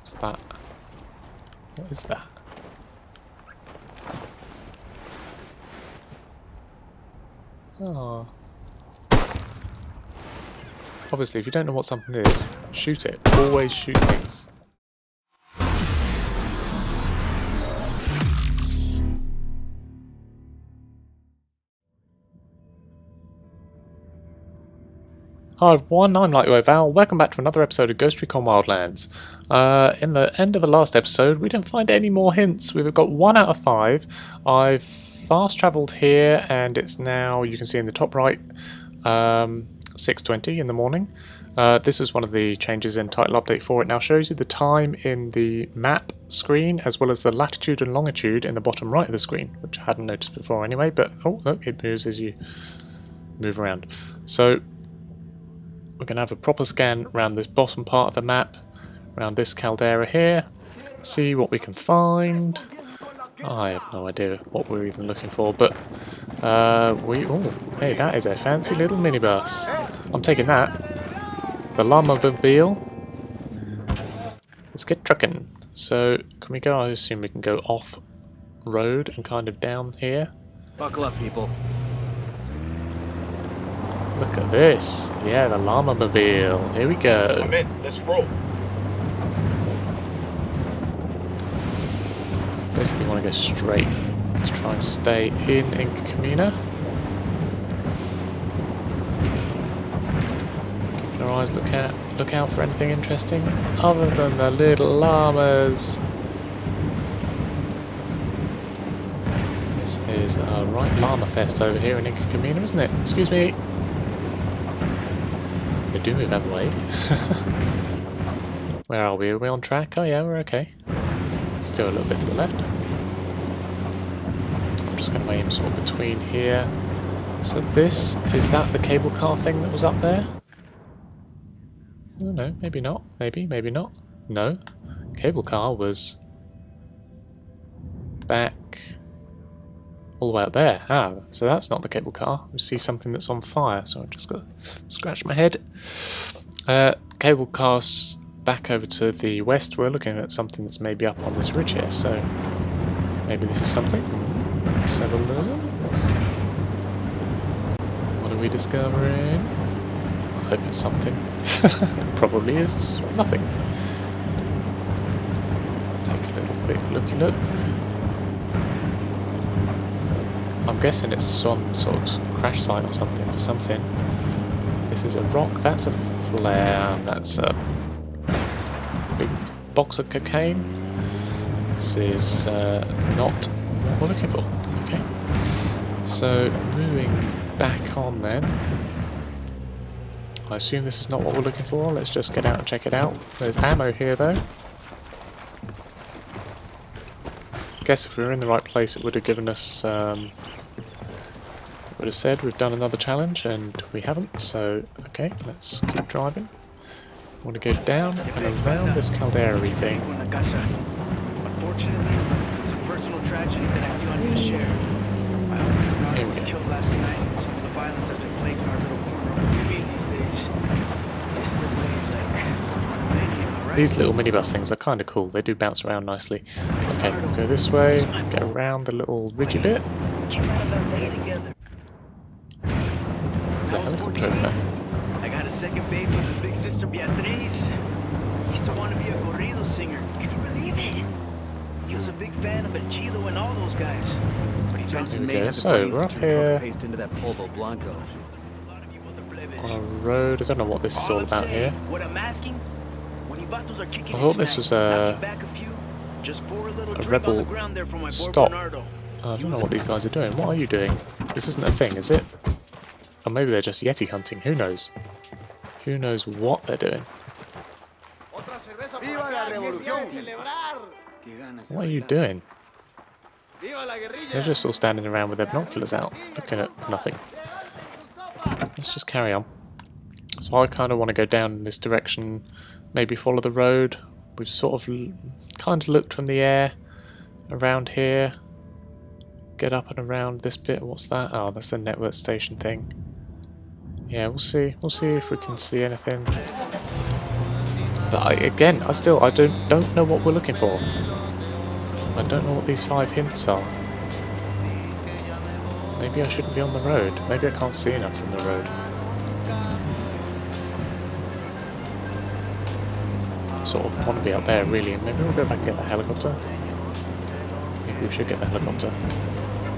What's that? What is that? Oh. Obviously, if you don't know what something is, shoot it. Always shoot things. Hi everyone, I'm Val. Welcome back to another episode of Ghost Recon Wildlands. In the end of the last episode, we didn't find any more hints. We've got 1 out of 5. I've fast travelled here, and it's now, you can see in the top right, 6:20 in the morning. This is one of the changes in title update 4. It now shows you the time in the map screen, as well as the latitude and longitude in the bottom right of the screen, which I hadn't noticed before anyway, but oh look, it moves as you move around. So we're going to have a proper scan around this bottom part of the map, around this caldera here, see what we can find. I have no idea what we're even looking for, but hey, that is a fancy little minibus. I'm taking that. The llama mobile. Let's get trucking. So, can we go? I assume we can go off road and kind of down here. Buckle up, people. Look at this. Yeah, the llama mobile. Here we go. I'm in. Let's roll. Basically want to go straight. Let's try and stay in Camina. Keep your eyes look out for anything interesting other than the little llamas. This is a right llama fest over here in Camina, isn't it? Excuse me. They do move out of the way. Where are we? Are we on track? Oh yeah, we're okay. Go a little bit to the left. I'm just going to aim sort of between here. So this, is that the cable car thing that was up there? I don't know, maybe not. Maybe not. No. Cable car was back all the way up there. Ah, so that's not the cable car. We see something that's on fire, so I've just got to scratch my head. Cable car's back over to the west. We're looking at something that's maybe up on this ridge here, so maybe this is something. Let's have a look. What are we discovering? I hope it's something. Probably is nothing. Take a little quick looky look. I'm guessing it's some sort of crash site or something for something. This is a rock, that's a flare, that's a big box of cocaine. This is not what we're looking for. Okay. So moving back on then. I assume this is not what we're looking for. Let's just get out and check it out. There's ammo here though. I guess if we were in the right place it would have given us would have said we've done another challenge, and we haven't, so okay, let's keep driving. I want to go down and around this caldera thing. Unfortunately, it's a personal tragedy that I do on your share. My own daughter was killed last night, and some of the violence has been plaguing our little corner of Libya these days. They slip away like many, right? These little minibus things are kind of cool, they do bounce around nicely. Okay, we'll go this way, get around the little ridgy bit. There's a helicopter over there. I got a second base with his big sister Beatriz. He used to want to be a corrido singer. Can you believe it? He was a big fan of El Chido and all those guys. But he dropped in Okay, so we're up here into that polvo blanco. on a road. I don't know what this is all about here. What I'm asking, I thought this was a rebel stop. I don't know what these guys are doing. What are you doing? This isn't a thing, is it? Or maybe they're just Yeti hunting. Who knows? Who knows what they're doing? What are you doing? They're just all standing around with their binoculars out, looking at nothing. Let's just carry on. So I kind of want to go down in this direction, maybe follow the road. We've sort of kind of looked from the air around here. Get up and around this bit. What's that? Oh, that's a network station thing. Yeah, we'll see. We'll see if we can see anything. But again, I don't know what we're looking for. I don't know what these 5 hints are. Maybe I shouldn't be on the road. Maybe I can't see enough from the road. Sort of want to be up there really, and maybe we'll go back and get the helicopter. Maybe we should get the helicopter.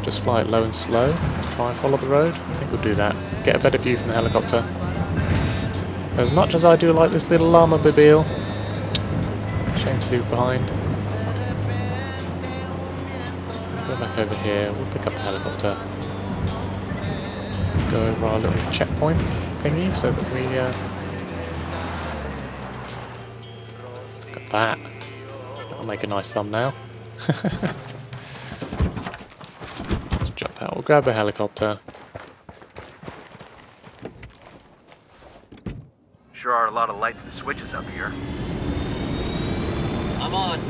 Just fly it low and slow, try and follow the road. I think we'll do that. Get a better view from the helicopter. As much as I do like this little llama mobile, shame to leave it behind. Go back over here, we'll pick up the helicopter. Go over our little checkpoint thingy so that we look at that. That'll make a nice thumbnail. Let's jump out, we'll grab a helicopter. Sure are a lot of lights and switches up here. I'm on.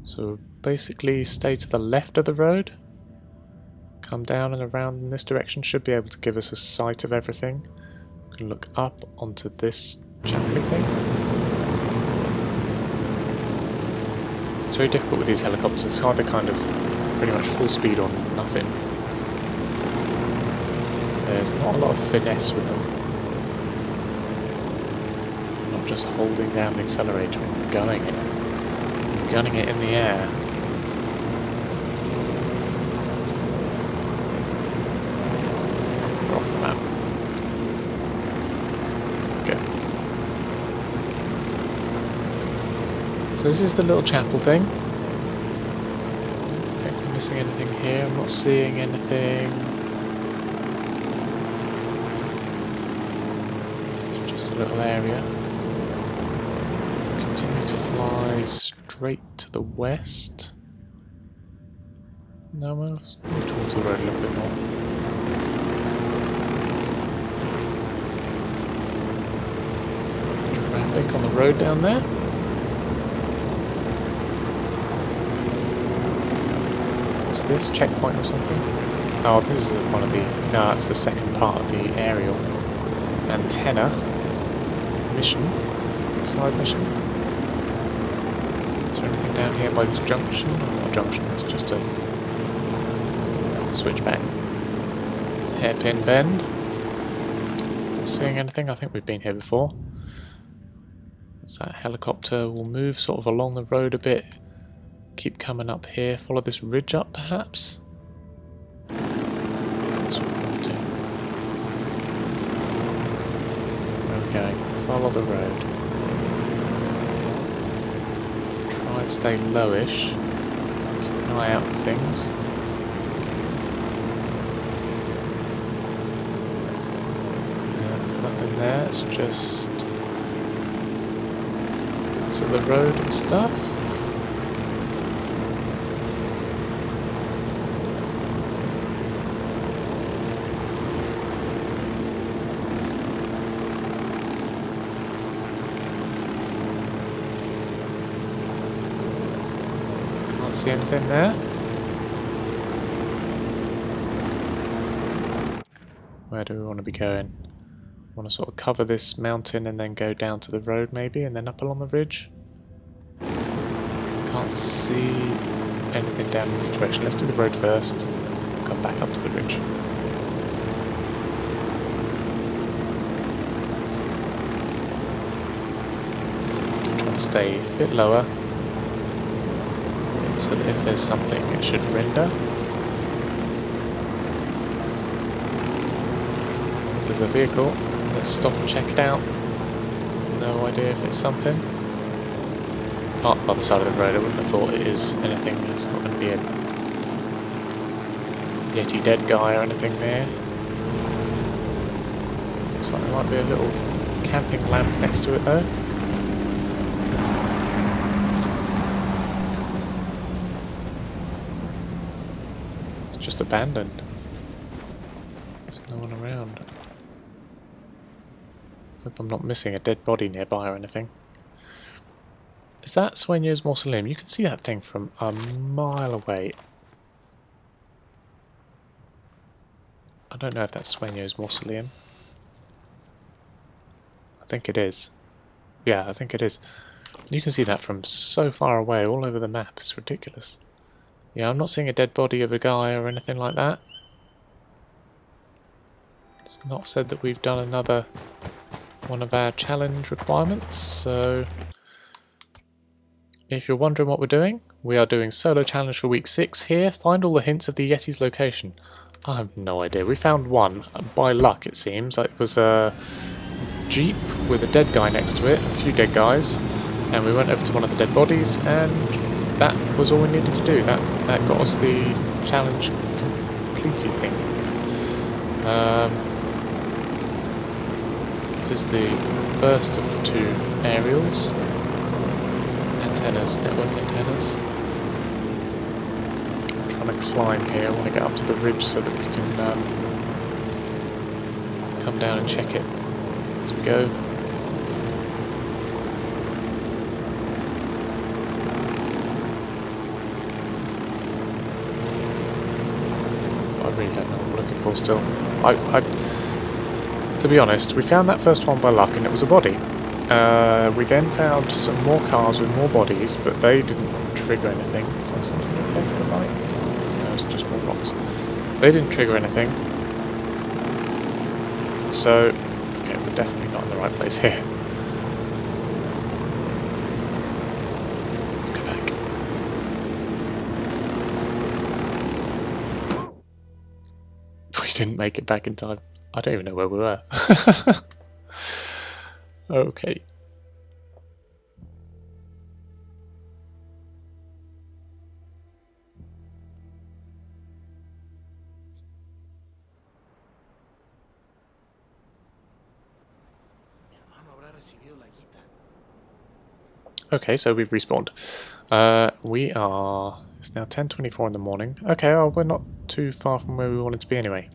So basically stay to the left of the road, come down and around in this direction, should be able to give us a sight of everything. We can look up onto this chapel thing. It's very difficult with these helicopters, it's either kind of pretty much full speed or nothing. There's not a lot of finesse with them. Not just holding down the accelerator and gunning it in the air. We're off the map. Go. So this is the little chapel thing. I don't think we're missing anything here. I'm not seeing anything. It's just a little area. Continue to fly straight to the west. No, we'll move towards the road a little bit more. Traffic on the road down there. What's this? Checkpoint or something? Oh, this is one of the... No, it's the second part of the aerial antenna mission. Side mission. Is there anything down here by this junction? Not a junction, it's just a switchback. Hairpin bend. Not seeing anything, I think we've been here before. So that helicopter will move sort of along the road a bit. Keep coming up here, follow this ridge up perhaps? That's what we want to do. Where are we going? Follow the road. Try and stay lowish. Keep an eye out for things. There's nothing there, it's just parts of the road and stuff. See anything there? Where do we want to be going? Want to sort of cover this mountain and then go down to the road maybe, and then up along the ridge? Can't see anything down in this direction. Let's do the road first. Come back up to the ridge. Try to stay a bit lower, so that if there's something it should render. There's a vehicle, let's stop and check it out. No idea if it's something. Parked by the side of the road, I wouldn't have thought it is anything. It's not going to be a YETI dead guy or anything there. Looks like there might be a little camping lamp next to it though. Just abandoned. There's no one around. Hope I'm not missing a dead body nearby or anything. Is that Sueños Mausoleum? You can see that thing from a mile away. I don't know if that's Sueños Mausoleum. think it is. Yeah, I think it is. You can see that from so far away, all over the map. It's ridiculous. Yeah, I'm not seeing a dead body of a guy or anything like that. It's not said that we've done another one of our challenge requirements, so if you're wondering what we're doing, we are doing solo challenge for week 6 here. Find all the hints of the Yeti's location. I have no idea. We found one, by luck it seems. It was a jeep with a dead guy next to it, a few dead guys, and we went over to one of the dead bodies, and that was all we needed to do. That got us the challenge completed thing. This is the first of the 2 aerials. Antennas, network antennas. I'm trying to climb here. I want to get up to the ridge so that we can come down and check it as we go. I really don't know what I'm looking for still. To be honest, we found that first one by luck and it was a body. We then found some more cars with more bodies, but they didn't trigger anything. Is that something okay to the right? No, it's just more rocks. They didn't trigger anything. So, okay, we're definitely not in the right place here. Let's go back. We didn't make it back in time. I don't even know where we were. Okay. Okay, so we've respawned. We are... It's now 10:24 in the morning. Okay, well, we're not too far from where we wanted to be anyway.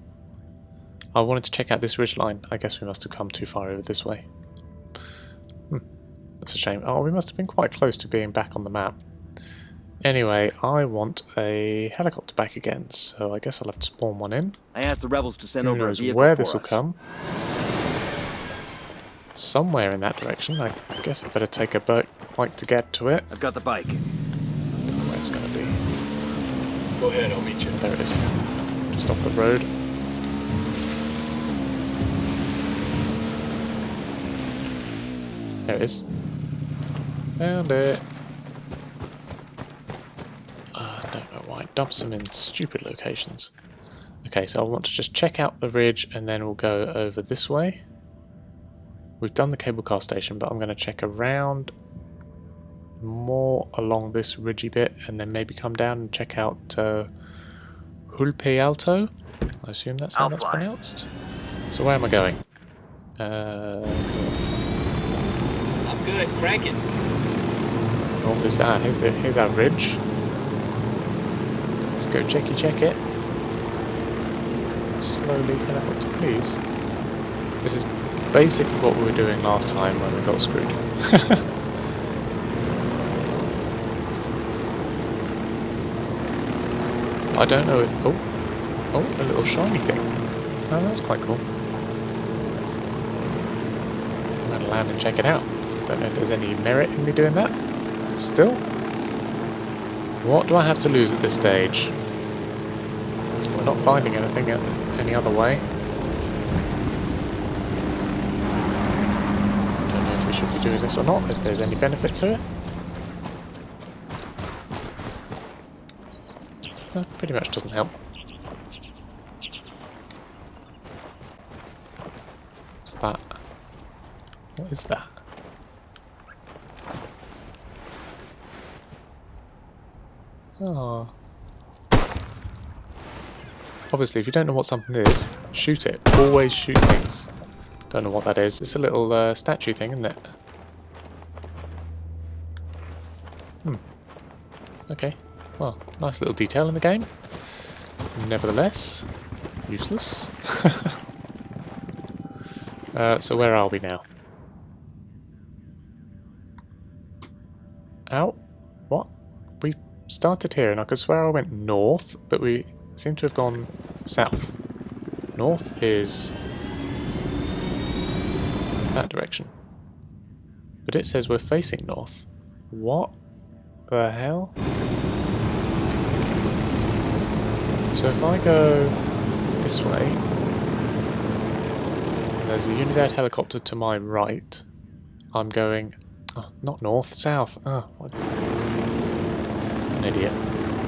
I wanted to check out this ridgeline. I guess we must have come too far over this way. That's a shame. Oh, we must have been quite close to being back on the map. Anyway, I want a helicopter back again, so I guess I'll have to spawn one in. I asked the rebels to send Who over a knows vehicle where for this will us. come. Somewhere in that direction. I guess I better take a bike to get to it. I've got the bike. I don't know where it's going to be. Go ahead, I'll meet you. There it is. Just off the road. There it is. Found it. I don't know why. It dumps them in stupid locations. Okay, so I want to just check out the ridge and then we'll go over this way. We've done the cable car station, but I'm going to check around more along this ridgy bit and then maybe come down and check out Hulpe Alto. I assume that's how that's pronounced. So where am I going? North. I'm good, crank it. North is that. Here's our ridge. Let's go check it. Slowly, helicopter, please. This is basically what we were doing last time when we got screwed. I don't know if... Oh, a little shiny thing. Oh, that's quite cool. I'm going to land and check it out. Don't know if there's any merit in me doing that. Still. What do I have to lose at this stage? We're not finding anything any other way. Don't know if we should be doing this or not, if there's any benefit to it. No, pretty much doesn't help. What's that? What is that? Oh. Obviously, if you don't know what something is, shoot it. Always shoot things. Don't know what that is. It's a little statue thing, isn't it? Okay. Well, nice little detail in the game. Nevertheless, useless. So where are we now? Ow. What? We started here and I could swear I went north, but we seem to have gone south. North is that direction. but it says we're facing north. What the hell? So if I go this way, and there's a Unidad helicopter to my right, I'm going, oh, not north, south. Oh, what an idiot.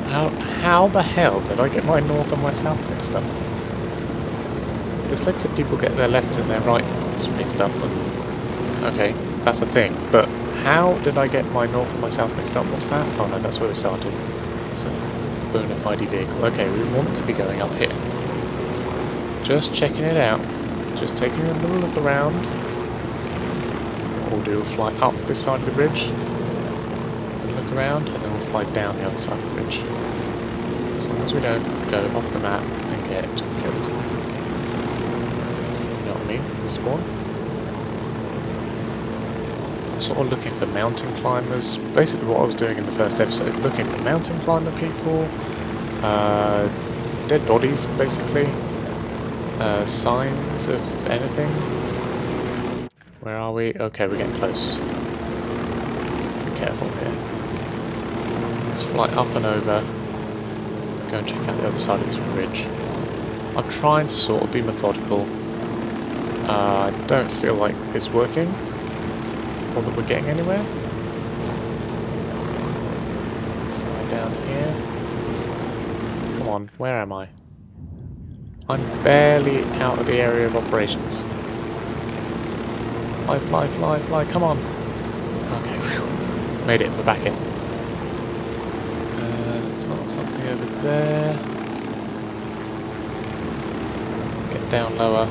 How the hell did I get my north and my south mixed up? Dyslexic people get their left and their right mixed up. Okay, that's a thing, but how did I get my north and my south mixed up? What's that? Oh no, that's where we started. It's a bona fide vehicle. Okay, we want to be going up here. Just checking it out. Just taking a little look around. What we'll do, we'll fly up this side of the bridge, and look around, and then we'll fly down the other side of the bridge. As long as we don't go off the map and get killed. You know what I mean? Respawn. Sort of looking for mountain climbers. Basically what I was doing in the first episode, looking for mountain climber people, dead bodies basically, signs of anything. Where are we? Okay, we're getting close. Be careful here. Let's fly up and over. Go and check out the other side of this bridge. I'm trying to sort of be methodical. I don't feel like it's working, or that we're getting anywhere. Fly down here. Come on, where am I? I'm barely out of the area of operations. Fly, fly, fly, fly, come on! Okay, whew. Made it, we're back in. It's not something over there. Get down lower.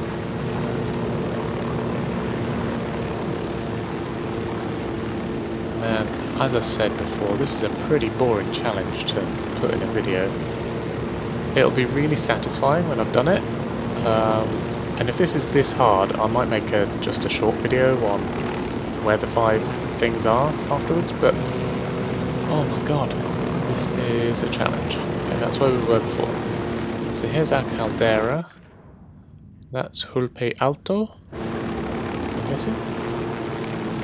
Man, as I said before, this is a pretty boring challenge to put in a video. It'll be really satisfying when I've done it. And if this is this hard, I might make just a short video on where the 5 things are afterwards, but oh my god, this is a challenge. Okay, that's where we were before. So here's our caldera. That's Hulpe Alto, I'm guessing.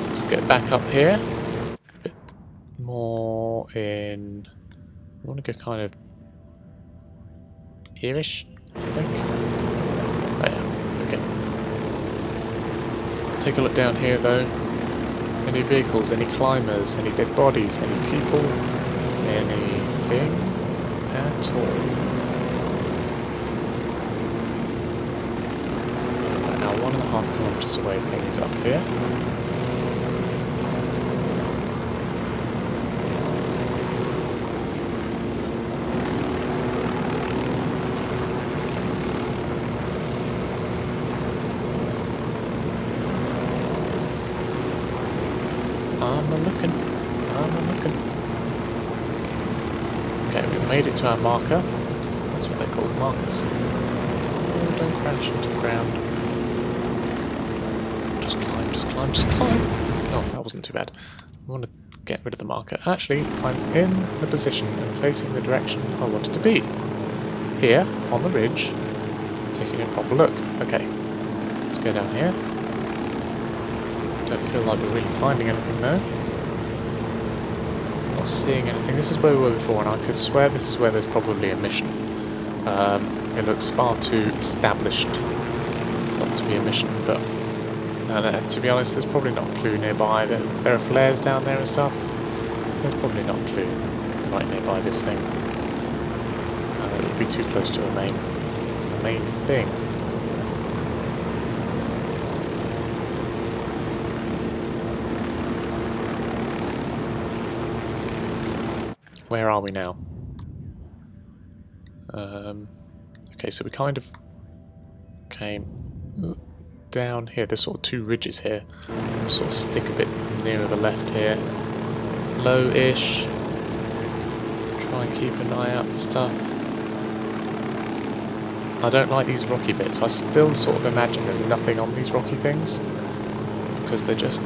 Let's get back up here. A bit more in... I want to go kind of here-ish, I think. Oh yeah, okay. Take a look down here though. Any vehicles, any climbers, any dead bodies, any people, anything at all. Right now 1.5 kilometers away, things up here. I'm looking. Okay, we've made it to our marker. That's what they're called, markers. Oh, don't crash into the ground. Just climb, just climb, just climb! No, that wasn't too bad. We want to get rid of the marker. Actually, I'm in the position and facing the direction I wanted to be. Here, on the ridge, taking a proper look. Okay, let's go down here. Don't feel like we're really finding anything though. Not seeing anything. This is where we were before, and I could swear this is where there's probably a mission. It looks far too established not to be a mission, but to be honest, there's probably not a clue nearby. There are flares down there and stuff. There's probably not a clue right nearby this thing. It would be too close to a main thing. Where are we now? Okay, so we kind of came down here. There's sort of 2 ridges here. We'll sort of stick a bit nearer the left here. Low-ish. Try and keep an eye out for stuff. I don't like these rocky bits. I still sort of imagine there's nothing on these rocky things, because they're just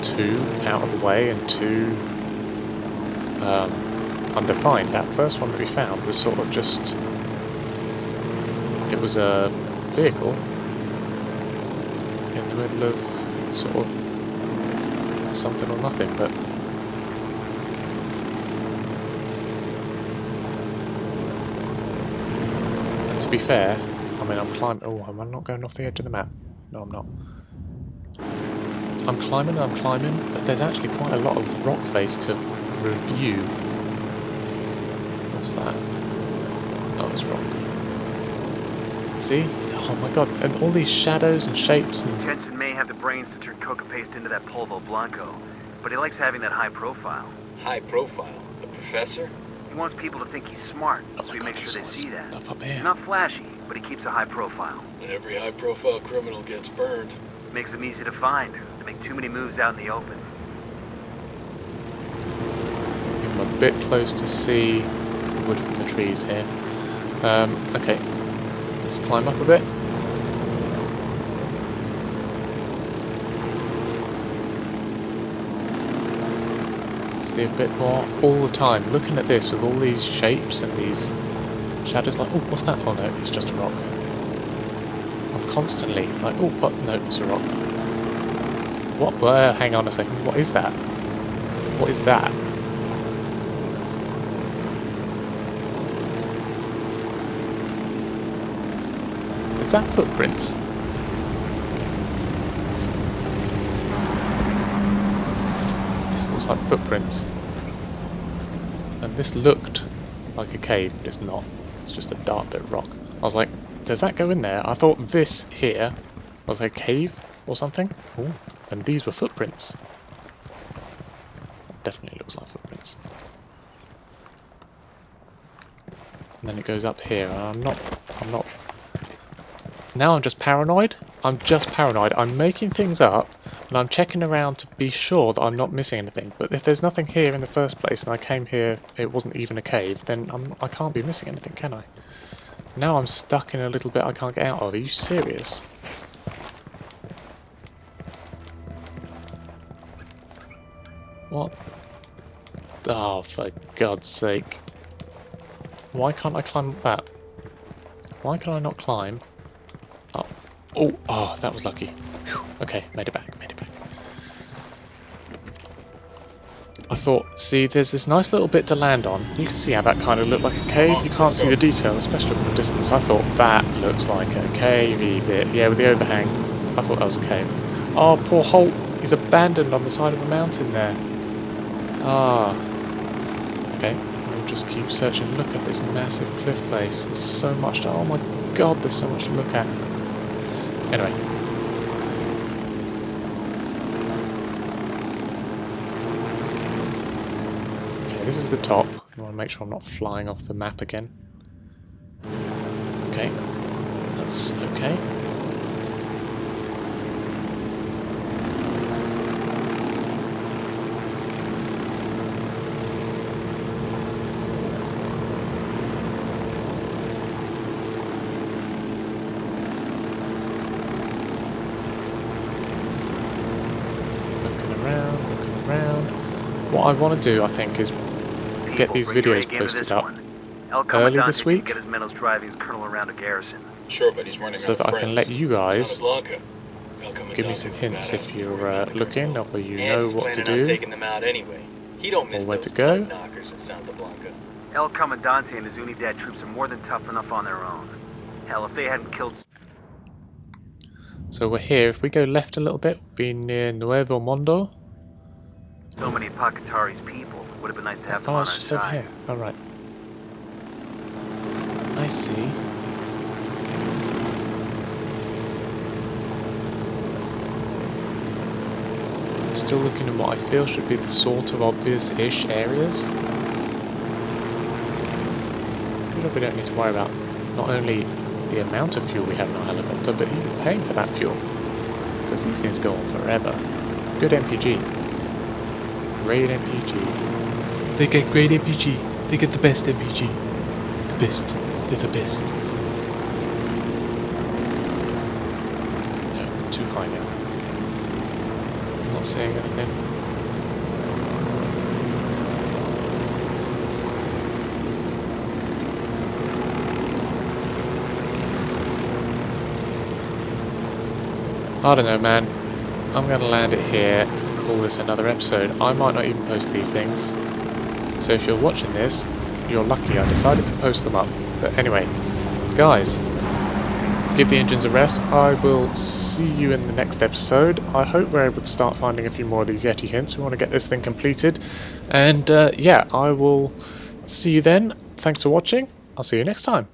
too out of the way and too undefined. That first one that we found was sort of just... it was a vehicle in the middle of sort of something or nothing, but... And to be fair, I mean, I'm climbing... Oh, am I not going off the edge of the map? No, I'm not. I'm climbing, but there's actually quite a lot of rock face to review. What's that? Oh, it's rock. See? Oh my god, and all these shadows and shapes and... Jensen may have the brains to turn coca paste into that polvo blanco, but he likes having that high profile. High profile? The professor? He wants people to think he's smart, Oh so my he god, makes there's sure all they this see that. stuff up He's here. not flashy, but he keeps a high profile. And every high profile criminal gets burned. Makes him easy to find. They make too many moves out in the open. I'm a bit close to see the wood from the trees here. Okay, let's climb up a bit. See a bit more all the time. Looking at this with all these shapes and these shadows, like, oh, what's that? Oh no, it's just a rock. I'm constantly like, oh, but no, it's a rock. What? Hang on a second. What is that? What is that? Is that footprints? This looks like footprints. And this looked like a cave, but it's not. It's just a dark bit of rock. I was like, does that go in there? I thought this here was a cave or something. Ooh. And these were footprints. That definitely looks like footprints. And then it goes up here, and I'm not... Now I'm just paranoid. I'm making things up, and I'm checking around to be sure that I'm not missing anything. But if there's nothing here in the first place, and I came here, it wasn't even a cave, then I can't be missing anything, can I? Now I'm stuck in a little bit I can't get out of. Are you serious? What? Oh, for God's sake. Why can't I climb up that? Why can I not climb? Oh, oh, that was lucky. Whew. Okay, made it back. I thought, see, there's this nice little bit to land on. You can see how that kind of looked like a cave. You can't see the detail, especially from a distance. I thought that looks like a cavey bit. Yeah, with the overhang. I thought that was a cave. Oh, poor Holt. He's abandoned on the side of a mountain there. Ah. Okay, we'll just keep searching. Look at this massive cliff face. There's so much to... Oh my god, there's so much to look at. Anyway. Okay, this is the top. I want to make sure I'm not flying off the map again. Okay. That's okay. What I want to do, I think, is get these videos posted up early this week, Get his mental driving his colonel around a garrison. Sure, but he's running so that I can let you guys give me some some hints if you're looking or you know what to do taking them out anyway. He don't miss or where those to go. knockers in Santa Blanca. El Comandante and his Unidad troops are more than tough enough on their own. Hell, if they hadn't killed... So we're here. If we go left a little bit, we'll be near Nuevo Mundo. so many Pakatari's people, would have been nice to have them Oh, on it's our just over side. here. Alright. I see. Still looking at what I feel should be the sort of obvious-ish areas. We don't need to worry about not only the amount of fuel we have in our helicopter, but even paying for that fuel. Because these things go on forever. Good MPG. Great MPG. They get great MPG. They get the best MPG. The best. They're the best. No, too high now. I'm not saying anything. I don't know, man. I'm going to land it here, call this another episode. I might not even post these things. So if you're watching this, you're lucky I decided to post them up. But anyway, guys, give the engines a rest. I will see you in the next episode. I hope we're able to start finding a few more of these YETI hints. We want to get this thing completed. And yeah, I will see you then. Thanks for watching. I'll see you next time.